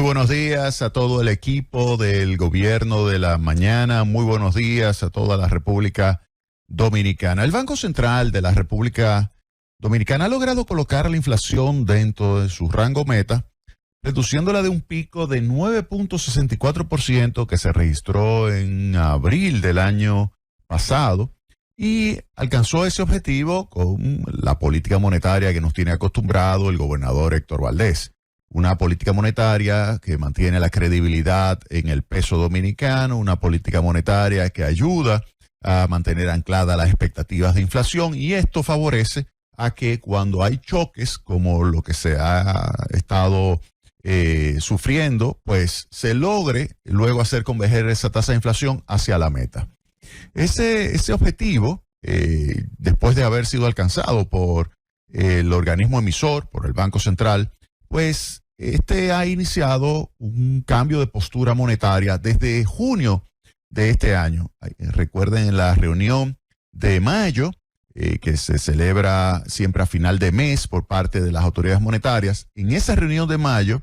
buenos días a todo el equipo del Gobierno de la Mañana. Muy buenos días a toda la República Dominicana. El Banco Central de la República Dominicana ha logrado colocar la inflación dentro de su rango meta, reduciéndola de un pico de 9.64% que se registró en abril del año pasado, y alcanzó ese objetivo con la política monetaria que nos tiene acostumbrado el gobernador Héctor Valdés. Una política monetaria que mantiene la credibilidad en el peso dominicano, una política monetaria que ayuda a mantener ancladas las expectativas de inflación, y esto favorece a que cuando hay choques como lo que se ha estado sufriendo, pues se logre luego hacer converger esa tasa de inflación hacia la meta. Ese objetivo, después de haber sido alcanzado por el organismo emisor, por el Banco Central, pues ha iniciado un cambio de postura monetaria desde junio de este año. Recuerden la reunión de mayo, que se celebra siempre a final de mes por parte de las autoridades monetarias. En esa reunión de mayo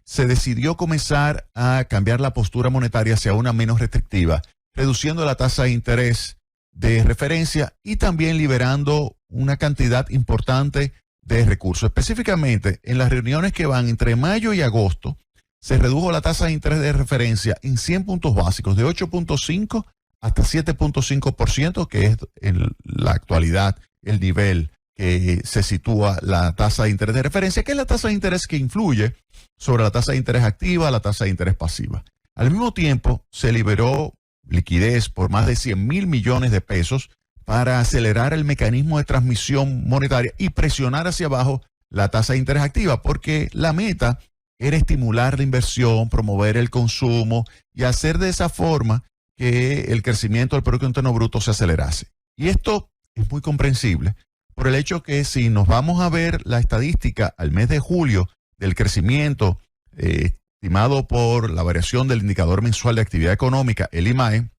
se decidió comenzar a cambiar la postura monetaria hacia una menos restrictiva, reduciendo la tasa de interés de referencia y también liberando una cantidad importante de recursos. Específicamente, en las reuniones que van entre mayo y agosto, se redujo la tasa de interés de referencia en 100 puntos básicos, de 8.5 hasta 7.5%, que es en la actualidad el nivel que se sitúa la tasa de interés de referencia, que es la tasa de interés que influye sobre la tasa de interés activa, la tasa de interés pasiva. Al mismo tiempo, se liberó liquidez por más de 100.000 millones de pesos para acelerar el mecanismo de transmisión monetaria y presionar hacia abajo la tasa de interés activa, porque la meta era estimular la inversión, promover el consumo y hacer de esa forma que el crecimiento del Producto Interno Bruto se acelerase. Y esto es muy comprensible por el hecho que si nos vamos a ver la estadística al mes de julio del crecimiento estimado por la variación del indicador mensual de actividad económica, el IMAE,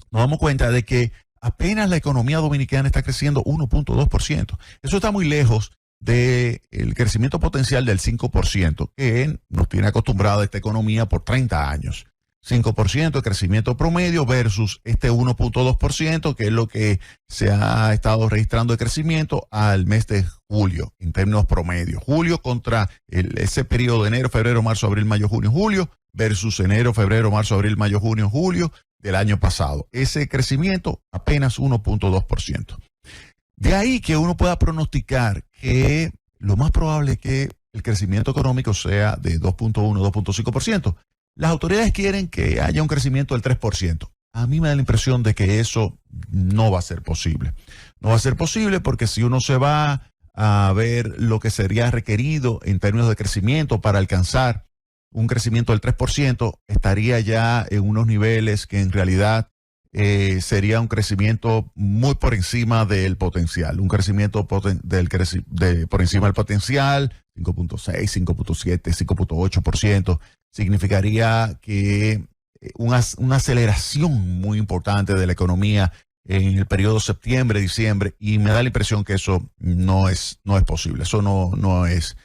nos damos cuenta de que apenas la economía dominicana está creciendo 1.2%. Eso está muy lejos del crecimiento potencial del 5%, que nos tiene acostumbrada esta economía por 30 años. 5% de crecimiento promedio versus este 1.2%, que es lo que se ha estado registrando de crecimiento al mes de julio, en términos promedio. Julio contra ese periodo de enero, febrero, marzo, abril, mayo, junio, julio, versus enero, febrero, marzo, abril, mayo, junio, julio del año pasado. Ese crecimiento apenas 1.2%. De ahí que uno pueda pronosticar que lo más probable es que el crecimiento económico sea de 2.1, 2.5%. Las autoridades quieren que haya un crecimiento del 3%. A mí me da la impresión de que eso no va a ser posible. No va a ser posible porque si uno se va a ver lo que sería requerido en términos de crecimiento para alcanzar un crecimiento del 3%, estaría ya en unos niveles que en realidad sería un crecimiento muy por encima del potencial. Un crecimiento por encima del potencial, 5.6, 5.7, 5.8%. Significaría que una aceleración muy importante de la economía en el periodo septiembre-diciembre, y me da la impresión que eso no es posible, eso no es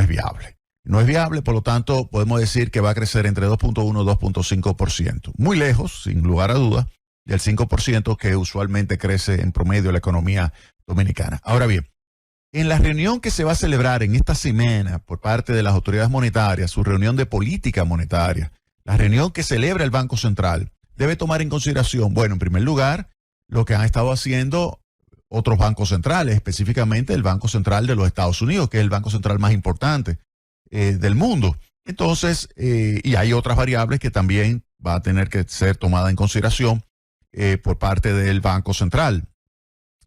viable. No es viable, por lo tanto, podemos decir que va a crecer entre 2.1 y 2.5%. Muy lejos, sin lugar a dudas, del 5% que usualmente crece en promedio la economía dominicana. Ahora bien, en la reunión que se va a celebrar en esta semana por parte de las autoridades monetarias, su reunión de política monetaria, la reunión que celebra el Banco Central, debe tomar en consideración, bueno, en primer lugar, lo que han estado haciendo otros bancos centrales, específicamente el Banco Central de los Estados Unidos, que es el banco central más importante del mundo. Entonces, y hay otras variables que también va a tener que ser tomada en consideración por parte del Banco Central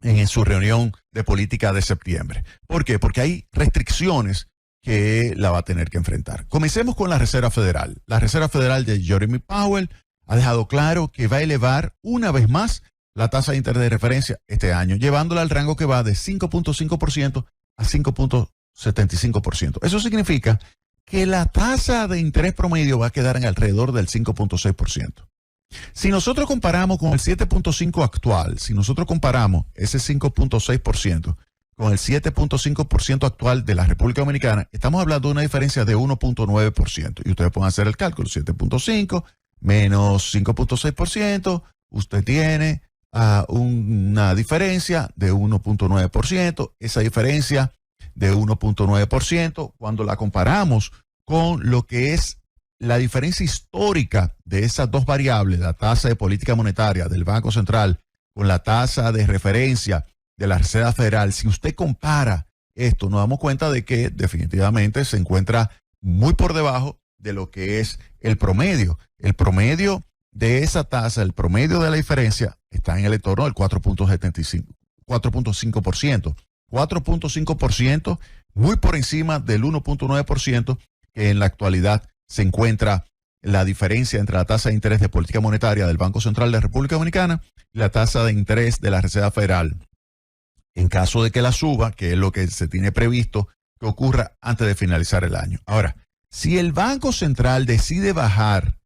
en su reunión de política de septiembre. ¿Por qué? Porque hay restricciones que la va a tener que enfrentar. Comencemos con la Reserva Federal. La Reserva Federal de Jerome Powell ha dejado claro que va a elevar una vez más la tasa de interés de referencia este año, llevándola al rango que va de 5.5% a 5.75%. Eso significa que la tasa de interés promedio va a quedar en alrededor del 5.6%. Si nosotros comparamos con el 7.5 actual, si nosotros comparamos ese 5.6% con el 7.5% actual de la República Dominicana, estamos hablando de una diferencia de 1.9%. Y ustedes pueden hacer el cálculo, 7.5 menos 5.6%, usted tiene una diferencia de 1.9%. Esa diferencia de 1.9%, cuando la comparamos con lo que es la diferencia histórica de esas dos variables, la tasa de política monetaria del Banco Central con la tasa de referencia de la Reserva Federal, si usted compara esto, nos damos cuenta de que definitivamente se encuentra muy por debajo de lo que es el promedio. El promedio de esa tasa, el promedio de la diferencia está en el entorno del 4.75, 4.5%. 4.5%, muy por encima del 1.9% que en la actualidad se encuentra la diferencia entre la tasa de interés de política monetaria del Banco Central de la República Dominicana y la tasa de interés de la Reserva Federal. En caso de que la suba, que es lo que se tiene previsto que ocurra antes de finalizar el año. Ahora, si el Banco Central decide bajar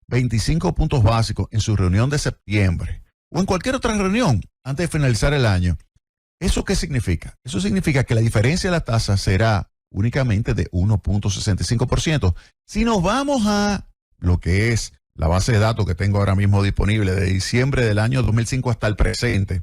25 puntos básicos en su reunión de septiembre o en cualquier otra reunión antes de finalizar el año, ¿eso qué significa? Eso significa que la diferencia de la tasa será únicamente de 1.65%. Si nos vamos a lo que es la base de datos que tengo ahora mismo disponible de diciembre del año 2005 hasta el presente,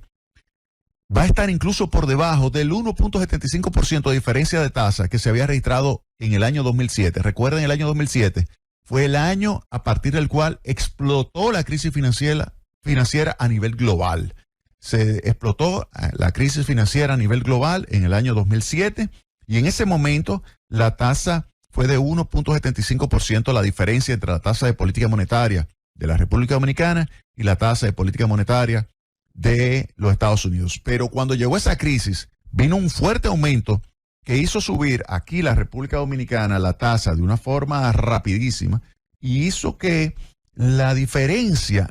va a estar incluso por debajo del 1.75% de diferencia de tasa que se había registrado en el año 2007. Recuerden, el año 2007 fue el año a partir del cual explotó la crisis financiera a nivel global. Se explotó la crisis financiera a nivel global en el año 2007 y en ese momento la tasa fue de 1.75%, la diferencia entre la tasa de política monetaria de la República Dominicana y la tasa de política monetaria de los Estados Unidos. Pero cuando llegó esa crisis, vino un fuerte aumento que hizo subir aquí la República Dominicana la tasa de una forma rapidísima y hizo que la diferencia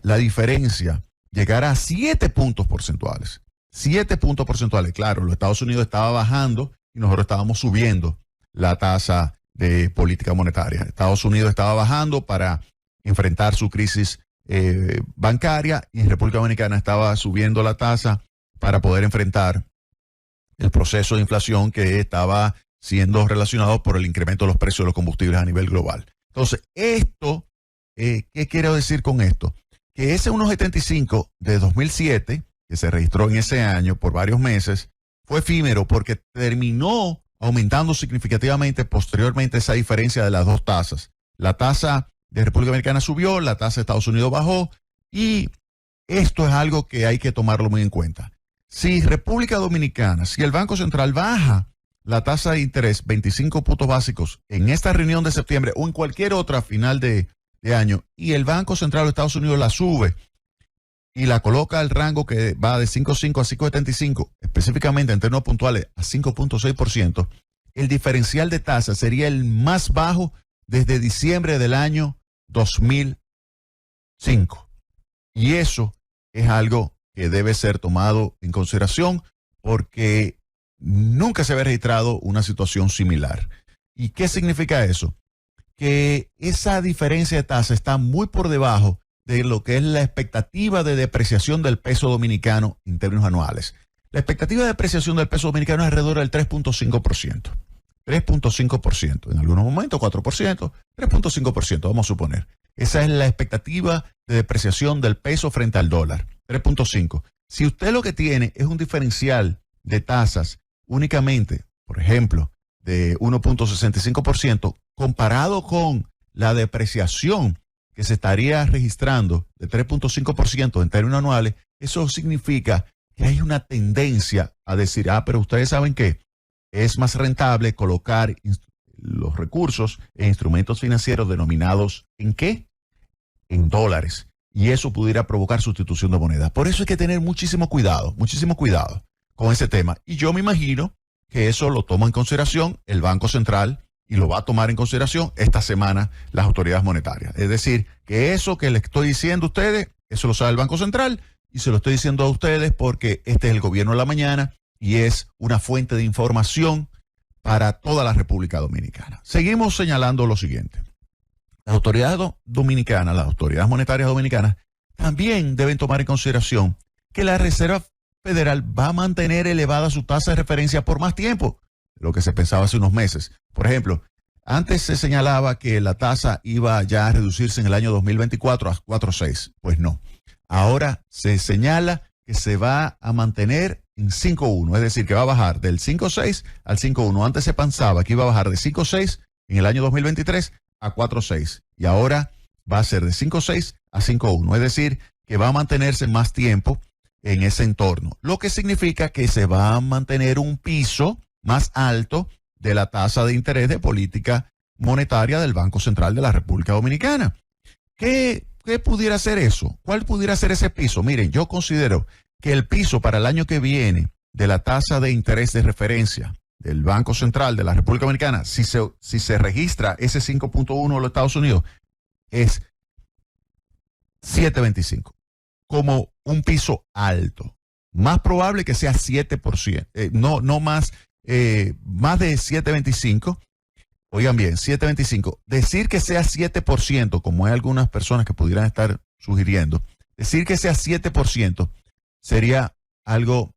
llegara a 7 puntos porcentuales. 7 puntos porcentuales. Claro, los Estados Unidos estaba bajando y nosotros estábamos subiendo la tasa de política monetaria. Estados Unidos estaba bajando para enfrentar su crisis bancaria y en República Dominicana estaba subiendo la tasa para poder enfrentar el proceso de inflación que estaba siendo relacionado por el incremento de los precios de los combustibles a nivel global. Entonces, esto, ¿qué quiero decir con esto? Que ese 1.75 de 2007, que se registró en ese año por varios meses, fue efímero porque terminó aumentando significativamente posteriormente esa diferencia de las dos tasas. La tasa de República Dominicana subió, la tasa de Estados Unidos bajó y esto es algo que hay que tomarlo muy en cuenta. Si República Dominicana, si el Banco Central baja la tasa de interés 25 puntos básicos en esta reunión de septiembre o en cualquier otra final de año y el Banco Central de Estados Unidos la sube y la coloca al rango que va de 5.5 a 5.75, específicamente en términos puntuales a 5.6%, el diferencial de tasa sería el más bajo desde diciembre del año 2005. Y eso es algo que debe ser tomado en consideración porque nunca se había registrado una situación similar. ¿Y qué significa eso? Que esa diferencia de tasa está muy por debajo de lo que es la expectativa de depreciación del peso dominicano en términos anuales. La expectativa de depreciación del peso dominicano es alrededor del 3.5%. 3.5%, en algunos momentos 4%, 3.5%, vamos a suponer. Esa es la expectativa de depreciación del peso frente al dólar, 3.5%. Si usted lo que tiene es un diferencial de tasas únicamente, por ejemplo, de 1.65%, comparado con la depreciación que se estaría registrando de 3.5% en términos anuales, eso significa que hay una tendencia a decir, pero ustedes saben que es más rentable colocar los recursos en instrumentos financieros denominados ¿en qué? En dólares. Y eso pudiera provocar sustitución de moneda. Por eso hay que tener muchísimo cuidado con ese tema. Y yo me imagino que eso lo toma en consideración el Banco Central y lo va a tomar en consideración esta semana las autoridades monetarias. Es decir, que eso que les estoy diciendo a ustedes, eso lo sabe el Banco Central y se lo estoy diciendo a ustedes porque este es el Gobierno de la Mañana y es una fuente de información para toda la República Dominicana. Seguimos señalando lo siguiente. Las autoridades dominicanas, las autoridades monetarias dominicanas, también deben tomar en consideración que la Reserva Federal va a mantener elevada su tasa de referencia por más tiempo de lo que se pensaba hace unos meses. Por ejemplo, antes se señalaba que la tasa iba ya a reducirse en el año 2024 a 4.6. Pues no. Ahora se señala que se va a mantener en 5.1, es decir, que va a bajar del 5.6 al 5.1. Antes se pensaba que iba a bajar de 5.6 en el año 2023 a 4.6 y ahora va a ser de 5.6 a 5.1, es decir, que va a mantenerse más tiempo en ese entorno, lo que significa que se va a mantener un piso más alto de la tasa de interés de política monetaria del Banco Central de la República Dominicana. ¿Qué pudiera ser eso? ¿Cuál pudiera ser ese piso? Miren, yo considero que el piso para el año que viene de la tasa de interés de referencia del Banco Central de la República Dominicana, si se registra ese 5.1 de los Estados Unidos, es 7.25, como un piso alto. Más probable que sea 7%, no más, más de 7.25. Oigan bien, 7.25. Decir que sea 7%, como hay algunas personas que pudieran estar sugiriendo, decir que sea 7% sería algo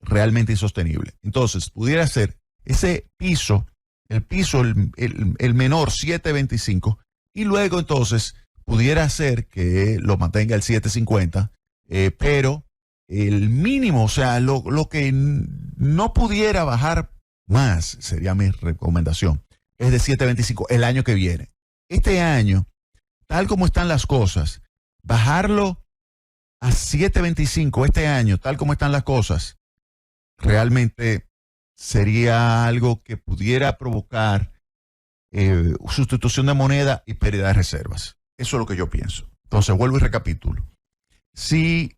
realmente insostenible. Entonces, pudiera ser ese piso, el menor 7.25, y luego entonces pudiera ser que lo mantenga el 7.50, pero el mínimo, o sea, lo que no pudiera bajar más, sería mi recomendación, es de 7.25 el año que viene. Este año, tal como están las cosas, bajarlo a 7.25 este año, tal como están las cosas, realmente sería algo que pudiera provocar sustitución de moneda y pérdida de reservas. Eso es lo que yo pienso. Entonces, vuelvo y recapitulo. Si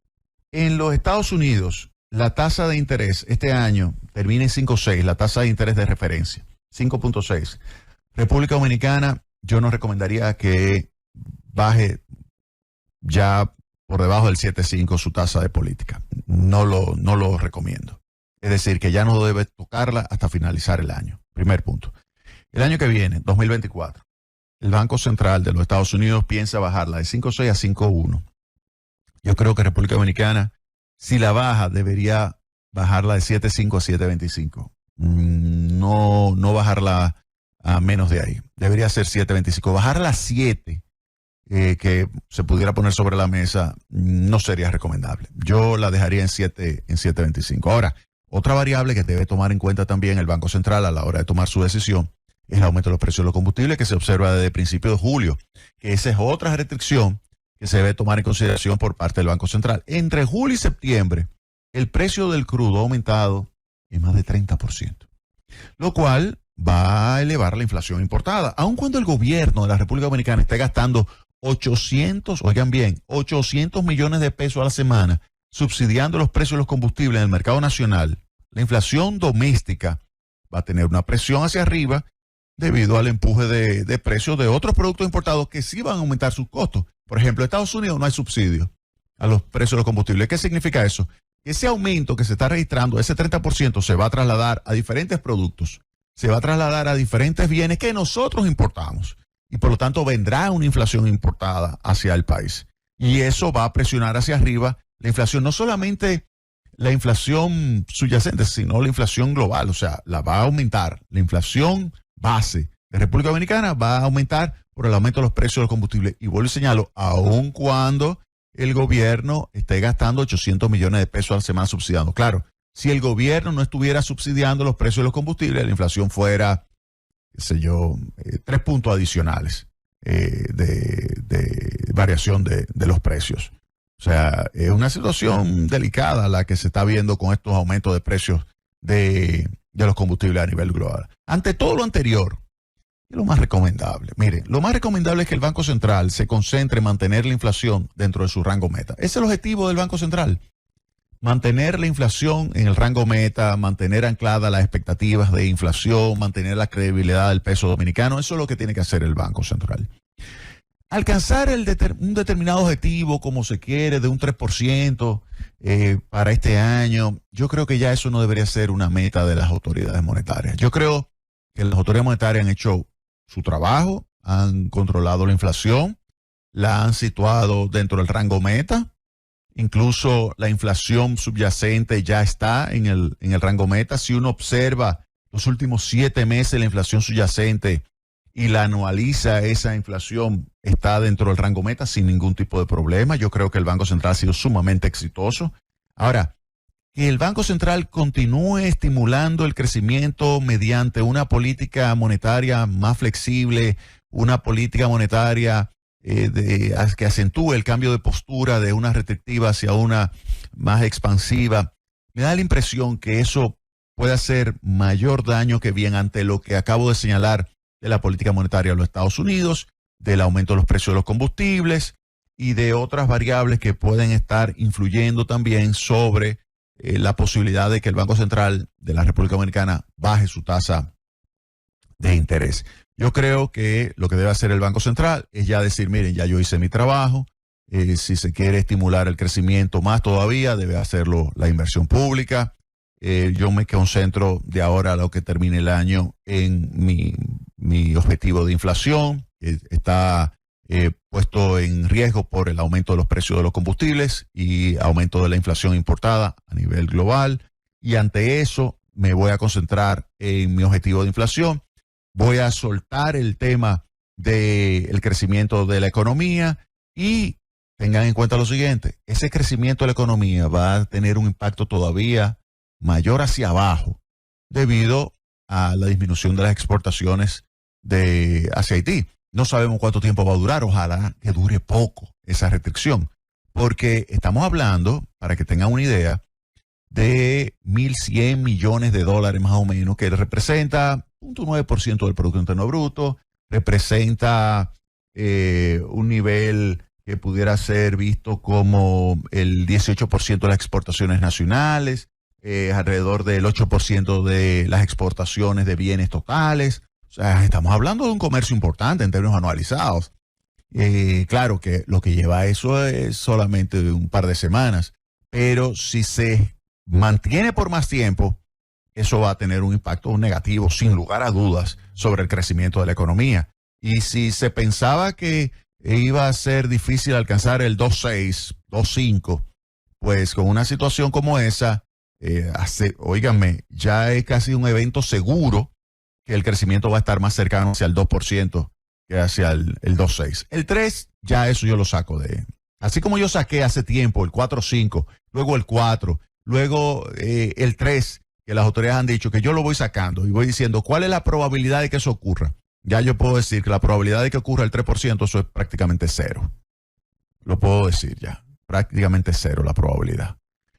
en los Estados Unidos la tasa de interés este año termina en 5.6, la tasa de interés de referencia, 5.6, República Dominicana, yo no recomendaría que baje ya por debajo del 7.5 su tasa de política. No lo recomiendo. Es decir, que ya no debe tocarla hasta finalizar el año. Primer punto. El año que viene, 2024, el Banco Central de los Estados Unidos piensa bajarla de 5.6 a 5.1. Yo creo que República Dominicana, si la baja, debería bajarla de 7.5 a 7.25. No bajarla a menos de ahí. Debería ser 7.25. Bajarla a 7, que se pudiera poner sobre la mesa, no sería recomendable. Yo la dejaría en 7.25. Ahora, otra variable que debe tomar en cuenta también el Banco Central a la hora de tomar su decisión es el aumento de los precios de los combustibles que se observa desde principios de julio, que esa es otra restricción que se debe tomar en consideración por parte del Banco Central. Entre julio y septiembre, el precio del crudo ha aumentado en más de 30%, lo cual va a elevar la inflación importada. Aun cuando el gobierno de la República Dominicana esté gastando 800 millones de pesos a la semana subsidiando los precios de los combustibles en el mercado nacional, la inflación doméstica va a tener una presión hacia arriba debido al empuje de precios de otros productos importados que sí van a aumentar sus costos. Por ejemplo, en Estados Unidos no hay subsidio a los precios de los combustibles. ¿Qué significa eso? Ese aumento que se está registrando, ese 30%, se va a trasladar a diferentes productos, se va a trasladar a diferentes bienes que nosotros importamos y por lo tanto vendrá una inflación importada hacia el país. Y eso va a presionar hacia arriba la inflación, no solamente la inflación subyacente, sino la inflación global, o sea, la va a aumentar. La inflación base de República Dominicana va a aumentar por el aumento de los precios de los combustibles. Y vuelvo y señalo, aun cuando el gobierno esté gastando 800 millones de pesos a la semana subsidiando. Claro, si el gobierno no estuviera subsidiando los precios de los combustibles, la inflación fuera, qué sé yo, 3 puntos adicionales de variación de los precios. O sea, es una situación delicada la que se está viendo con estos aumentos de precios de los combustibles a nivel global. Ante todo lo anterior, ¿qué es lo más recomendable? Miren, lo más recomendable es que el Banco Central se concentre en mantener la inflación dentro de su rango meta. Ese es el objetivo del Banco Central. Mantener la inflación en el rango meta, mantener ancladas las expectativas de inflación, mantener la credibilidad del peso dominicano. Eso es lo que tiene que hacer el Banco Central. Alcanzar un determinado objetivo, como se quiere, de un 3% para este año, yo creo que ya eso no debería ser una meta de las autoridades monetarias. Yo creo que las autoridades monetarias han hecho su trabajo, han controlado la inflación, la han situado dentro del rango meta Incluso la inflación subyacente ya está en el rango meta. Si uno observa los últimos 7 meses, la inflación subyacente y la anualiza, esa inflación está dentro del rango meta sin ningún tipo de problema. Yo creo que el Banco Central ha sido sumamente exitoso. Ahora, que el Banco Central continúe estimulando el crecimiento mediante una política monetaria más flexible, una política monetaria que acentúe el cambio de postura de una restrictiva hacia una más expansiva, me da la impresión que eso puede hacer mayor daño que bien ante lo que acabo de señalar de la política monetaria de los Estados Unidos, del aumento de los precios de los combustibles y de otras variables que pueden estar influyendo también sobre la posibilidad de que el Banco Central de la República Dominicana baje su tasa de interés. Yo creo que lo que debe hacer el Banco Central es ya decir, miren, ya yo hice mi trabajo, si se quiere estimular el crecimiento más todavía, debe hacerlo la inversión pública. Yo me concentro de ahora a lo que termine el año en mi objetivo de inflación, que está puesto en riesgo por el aumento de los precios de los combustibles y aumento de la inflación importada a nivel global. Y ante eso me voy a concentrar en mi objetivo de inflación. Voy a soltar el tema del crecimiento de la economía y tengan en cuenta lo siguiente, ese crecimiento de la economía va a tener un impacto todavía mayor hacia abajo debido a la disminución de las exportaciones hacia Haití. No sabemos cuánto tiempo va a durar, ojalá que dure poco esa restricción, porque estamos hablando, para que tengan una idea, de 1.100 millones de dólares más o menos, que representa 0.9% del Producto Interno Bruto, representa un nivel que pudiera ser visto como el 18% de las exportaciones nacionales, alrededor del 8% de las exportaciones de bienes totales. O sea, estamos hablando de un comercio importante en términos anualizados. Claro que lo que lleva a eso es solamente un par de semanas, pero si se mantiene por más tiempo, eso va a tener un impacto negativo, sin lugar a dudas, sobre el crecimiento de la economía. Y si se pensaba que iba a ser difícil alcanzar el 2.6, 2.5, pues con una situación como esa, óiganme, ya es casi un evento seguro que el crecimiento va a estar más cercano hacia el 2% que hacia el 2.6. El 3, ya eso yo lo saco de... Así como yo saqué hace tiempo el 4.5, luego el 4, luego el 3, que las autoridades han dicho que yo lo voy sacando y voy diciendo cuál es la probabilidad de que eso ocurra. Ya yo puedo decir que la probabilidad de que ocurra el 3%, eso es prácticamente cero. Lo puedo decir ya, prácticamente cero la probabilidad.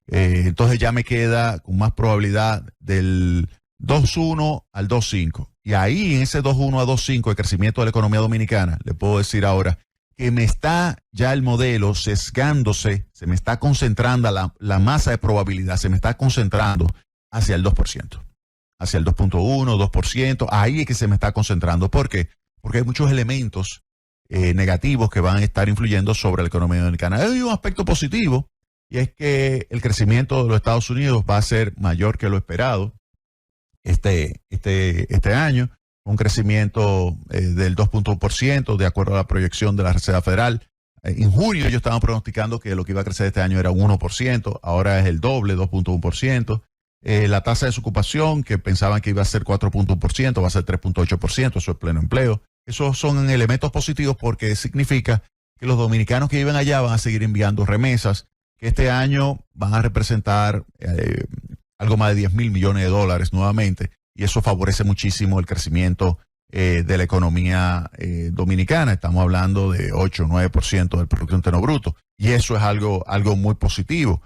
Entonces ya me queda con más probabilidad del 2.1 al 2.5. Y ahí en ese 2.1 a 2.5 de crecimiento de la economía dominicana, le puedo decir ahora que me está ya el modelo sesgándose, se me está concentrando la masa de probabilidad, se me está concentrando hacia el 2%, hacia el 2.1, 2%, ahí es que se me está concentrando. ¿Por qué? Porque hay muchos elementos negativos que van a estar influyendo sobre la economía dominicana. Hay un aspecto positivo, y es que el crecimiento de los Estados Unidos va a ser mayor que lo esperado este año, un crecimiento del 2.1%, de acuerdo a la proyección de la Reserva Federal. En junio ellos estaban pronosticando que lo que iba a crecer este año era un 1%, ahora es el doble, 2.1%. La tasa de desocupación, que pensaban que iba a ser 4.1%, va a ser 3.8%, eso es pleno empleo. Esos son elementos positivos porque significa que los dominicanos que viven allá van a seguir enviando remesas, que este año van a representar algo más de 10,000 millones de dólares nuevamente, y eso favorece muchísimo el crecimiento de la economía dominicana. Estamos hablando de 8 o 9% del Producto Interno Bruto, y eso es algo muy positivo.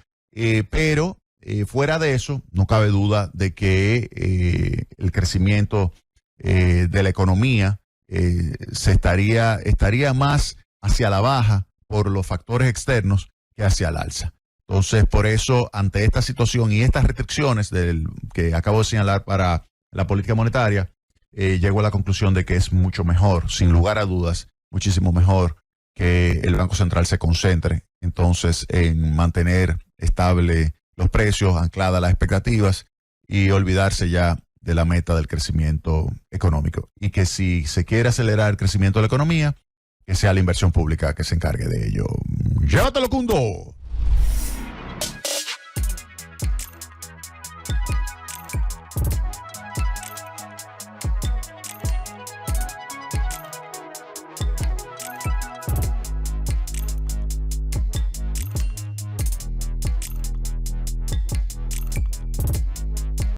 Pero fuera de eso, no cabe duda de que el crecimiento de la economía estaría más hacia la baja por los factores externos que hacia el alza. Entonces, por eso, ante esta situación y estas restricciones que acabo de señalar para la política monetaria, llego a la conclusión de que es mucho mejor, sin lugar a dudas, muchísimo mejor que el Banco Central se concentre entonces en mantener estable los precios, ancladas las expectativas y olvidarse ya de la meta del crecimiento económico. Y que si se quiere acelerar el crecimiento de la economía, que sea la inversión pública que se encargue de ello. ¡Llévatelo, Cundo!